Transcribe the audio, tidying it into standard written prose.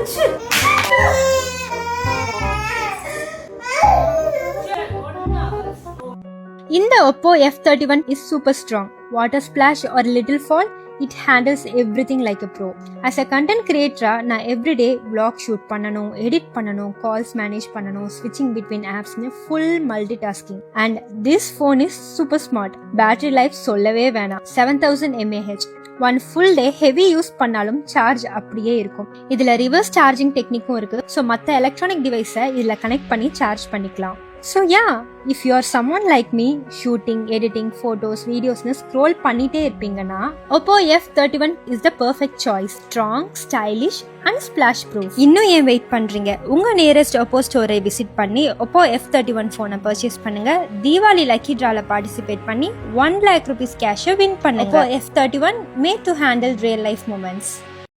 In the Oppo F31 is super strong. Water splash or little fall, it handles everything like a pro. As a content creator, na everyday vlog shoot பண்ணனும், edit பண்ணனும், calls manage பண்ணனும், switching between apps னு full multitasking. And this phone is super smart. Battery life சொல்லவே வேணாம். 7000 mAh. One full day heavy use பண்ணாலும் charge அப்படியே இருக்கும். இதுல ரிவர்ஸ் சார்ஜிங் டெக்னிக்கும் இருக்கு. So மத்த எலக்ட்ரானிக் டிவைஸை இதுல கனெக்ட் பண்ணி சார்ஜ் பண்ணிக்கலாம். So yeah, if you are someone like me, shooting, editing, photos, videos னு scroll பண்ணிட்டே இருப்பீங்கன்னா Oppo F31 is the perfect choice. Strong, stylish and splash proof. இன்னும் ஏன் வெயிட் பண்றீங்க? உங்க நியரஸ்ட் Oppo ஸ்டோரை விசிட் பண்ணி Oppo F31 போனை purchase பண்ணுங்க. Deepavali lucky டிரால participate பண்ணி 1 lakh rupees cash வின் பண்ணுங்க. Oppo F31 made to handle real life moments.